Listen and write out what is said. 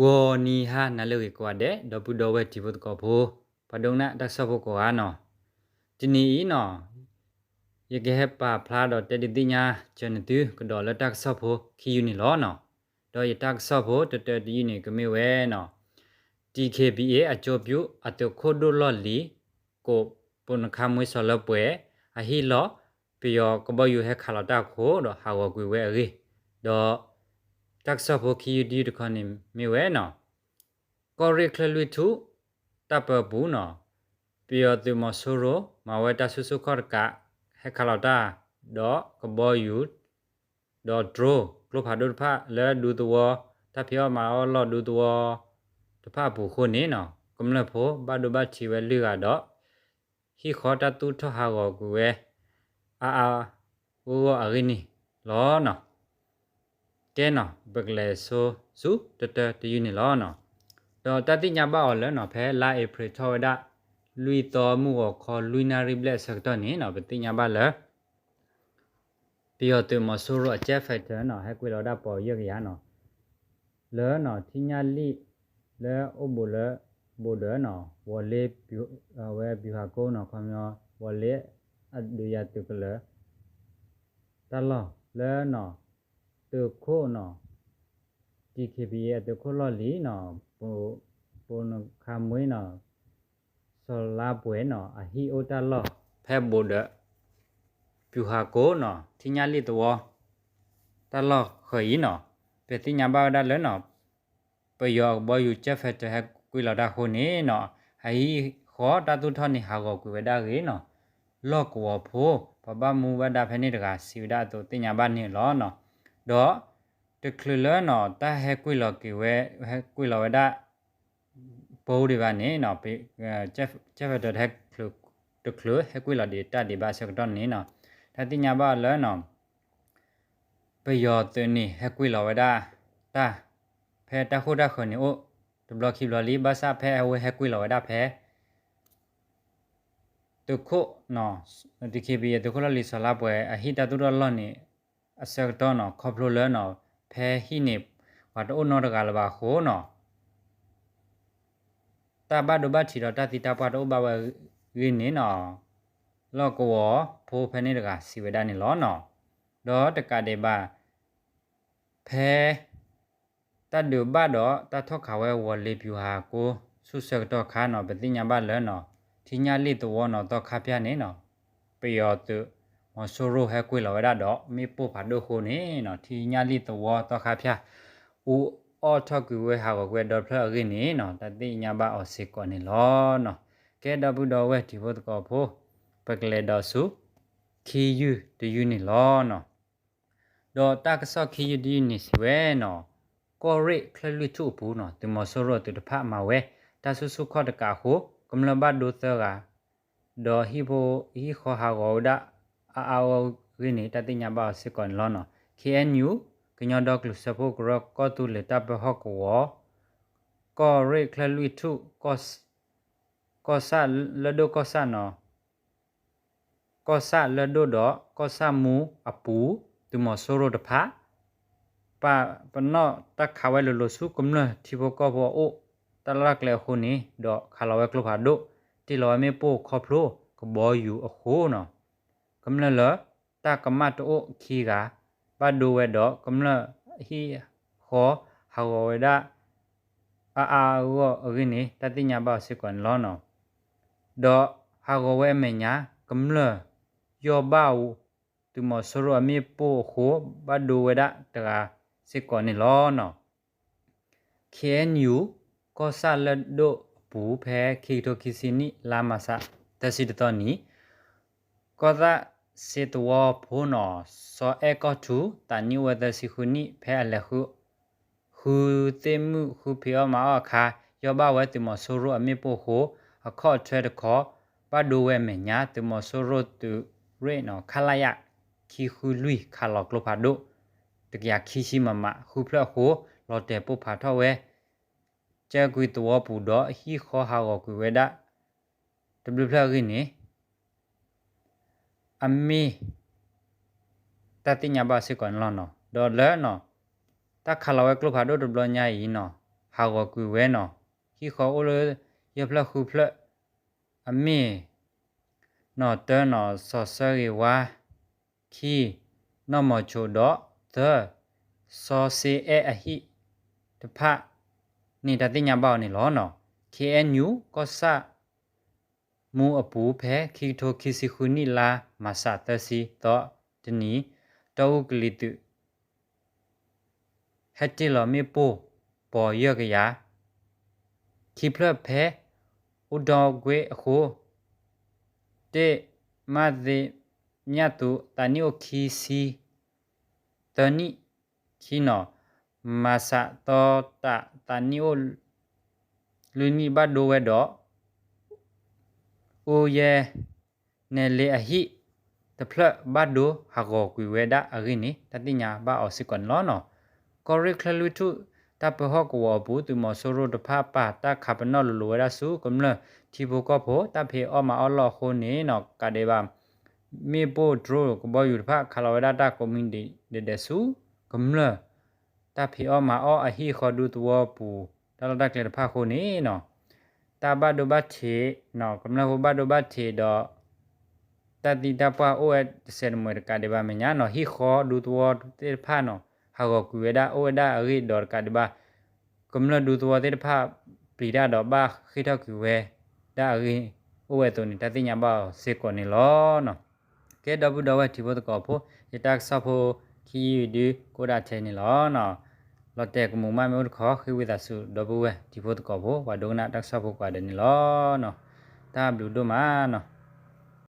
Woni ha na lewi kwa de dopu dowe tibut ko pho padong na dak sa pho ko ha no tini i no ye ge he pa phla do te di nya chen tu ko do la dak sa pho khi yu ni lo no do ye dak sa pho te te di ni ke me we no TKBA အကျော်ပြုအတခိုဒိုလော်လီကိုပုန်ခမွေးဆော်လပွဲအဟီလောပီယောကဘယူဟက်ခလာတာခိုတော့ဟာဝကွေဝဲရီတော့တက်ဆဖို့ခီဒီတခနိမြေဝဲနော်ကော်ရီကလလွီတူတပ်ပဘူးနော်ပီယောတူမဆိုရိုမဝဲတဆူဆူခေါ်ကဟက်ခလာတာတော့ကဘယူတော့ဒရိုကလဖာဒိုဖာလဲဒူတောတဖျောမာလောဒူတောတဖဘူးခုနေနော်ကမလဖို့ဘာဒိုဘချီဝဲလူကတော့ဟီခေါ်တတူထဟာကောကူဝဲအာဝဝအရင်းနီလောနော်ကဲနော်ဘကလေဆိုစုတတတယူနီလောနော်တော့တတိညာပါအော်လဲနော်ဖဲလာဧပြီထော်ဒါလူတော်မှုကိုခေါ်လူနာရီဘလက်ဆက်တော့နေနော်ပတိညာပါလဲပြီးတော့သူမဆိုးရအချက်ဖက်တယ်နော်ဟဲကွေတော်ဒါပေါ်ရက်ရနော်လဲနော်တိညာလိလဲအဘလဲဘိုဒနော်ဝလေဝဲပြဟာကိုနော်ခမျောဝလေအဒူရတုကလဲတလောလဲနော်တုခိုနော် TKBA တုခိုလော်လီနော်ပုံခမွေးနော်ဆောလာပွဲနော်အဟီအိုတလောဖဲဘိုဒပြဟာကိုနော်တိညာလိတောတလောခေယီနော်ပတိညာဘာဒါလဲနော်ပယောဘယူချက်ဖက်တဲ့ကွေလာဒါခိုနေနော်ဟီခေါ်တတုထနေဟာကောကွေဝဒါရေနော်လော့ကောဖိုးပပမူဝဒါဖဲနေတကစီဝဒါတုတိညာဘာနေလောနော်တော့တကလလနော်တဟဲကွေလော်ကေဝဲဟဲကွေလော်ဝဒါပိုးဒီပါနေနော်ချက်ဖက်တဲ့တကလဟဲကွေလော်ဒီတဒီပါစကတော့နေနော်တတိညာဘာလဲနော်ပယောတနေဟဲကွေလော်ဝဒါတာဖဲတခုတခနေအိုတဘလခိဘလလီဘာစာဖဲဝဲဟဲကွေလော်ဝဒါဖဲတုခုနော်ဒီကေဘီတုခုလလီဆလာပွဲအဟိတတူရလောနေအစကတော့နော်ခေါပလိုလဲနော်ဖဲဟိနေဝတ်အိုနော်တကလဘာခိုးနော်တဘဒဘချီတော့တတိတပတ်တော့ဘဝရင်းနေနော်လောကောဖိုးဖဲနေတကစီဝဒနေလောနော်တော့တကတဲ့ဘာဖဲတဒုဘတော့တထောက်ခဝဲဝလေပြူဟာကိုဆုစကတော့ခါနော်ပတိညာဘလဲနော်တိညာလိတောနော်တော့ခါပြနေနော်ပယောတုမဆိုရိုဟဲကွေလော်ရတော့မေပိုဖာဒိုခိုနေနော်တိညာလိတောတော့ခါပြဦးအော်ထကူဝဲဟာကွယ်ဒေါ်ဖရရင်းနေနော်တတိညာဘအော်စစ်ကောနေလောနော်ကဲဒဘူးတော်ဝဲဒီဘတ်ကောဖိုပကလေတော်စုခီယူတယူနေလောနော်တော့တကဆော့ခီယူဒီနေစဝဲနော်ကောရိခလလူချုဘူးနော်ဒီမဆိုရိုတူတဖမှာဝဲတဆုစုခော့တကာဟုကမလဘတ်ဒိုသကဒေါ်ဟီဘိုဟီခောဟာဂောဒအာဝရင်းနေတတိညာဘအော်စစ်ကောလောနော် KNUကညောဒေါကလစဖို့ကရကောတူလေတပ်ဟော့ကောရိခလလူချုကောဆာလဒိုကောဆာနော်ကောဆာလဒိုတော့ကောဆာမူအပူဒီမဆိုရိုတဖပနောတခါဝဲလဆုကမလတီဘောကောဘောအိုတလကလေခုနေတော့ခါလဝဲကလဖာဒိုတီလောမေပိုခေါပလိုကဘောယူအခုနော်ကမလလတကမတ်အိုခီကဘဒိုဝဲတော့ကမလဟီခောဟာဝဲဒါအာဝရင်းနေတတိညာပါစစ်ကွန်လောနော်တော့ဟာဝဲမညာကမလယောဘာဝသူမဆိုရမေပိုခိုဘဒိုဝဲဒါတကစစ်ကောနေလောနော် KNU ကောဆာလဒိုပူဖဲခီတိုခီစီနီလာမဆာတစီတတော်နီကောသာစေတဝဖိုးနော်စောအေကောတူတန်နီဝဒစီခုနီဖဲအလခုတေမှုခုဖီအမအခါယောဘဝဲတမဆိုရအမေပိုခိုအခော့ထွဲတခောဘဒိုဝဲမညာတမဆိုရတူရေနော်ခလာယခီခုလူခါလောကလဖာဒိုတကရခီရှိမမခုဖလခိုလော်တဲပုဖာထောဝဲကျဲကွေတောပူတော့ဟီခောဟာကောကွေဝဲဒါတဘလဖလရင်းနေအမီတတိညာဘာစကွန်လောနော်ဒေါ်လဲနော်တခါလောကလဖာဒိုဒဘလညာယီနော် ฮาวกุเวเนาะฮีขอโอเลยพละคูพละอเมเนาะเตเนาะซอเซรีวาคีเนาะมอโชดอเตซอเซเออะฮิตะพะนี่ตะติญาบ่าวนี่ล้อเนาะ KNU ก็ซะมูอปูแพคิโทคิซิคุนิลามาซาตะซีตอตะนีตออุกลิตุเฮติลอเมโปปอยกะยาคิพละแพอุดอเกวอะโคเตมาเดญาตุตานิโอคิซีตอนิคิโนมาซาตอตานิโอลุนิบาโดเวดอโอเยเนเลอะฮิตะพละบาโดฮากอกุเวดาอะรินีตะติญาบาออสิกอนล้อเนาะกอริคลลุตุตะปะฮอกวอบูตุมอโซโรตะพาปาตะคาปนอลโลเวดาสุกมลทีโบก็โพตะเพออมาออลอโคเนเนาะกะเดบามีโปโดรก็บ่อยู่ตะพาคาลาเวดาตะคอมมินเดเดสุกมลตะเพออมาอออะฮิขอดูตัวปูตะละตะเคลตะพาโคเนเนาะตาบาโดบาเทเนาะกำลังบาโดบาเทดอตาติตาปาโอเอเซนมวยกาเดบาเมญาเนาะฮิขอดูตัวเตพาเนาะฮากอกุเวดาโอเวดาอริดอร์กาเดบากำลังดูตัวเตพาปรีดาดอบาคิทากุเวดาอริโอเวตัวนี้ตาติญาบาเซกอนี่ลอเนาะเกดบุดาวทิบตกอโพยตักซาโพคียูดีโกดาเทนี่ลอเนาะลอเตกมุมาเมอุดขอคือวิตาสุดบุเวทิบตกอโพวาดงนาตักซาโพกวาเดนี่ลอเนาะตาบลูโดมาเนาะ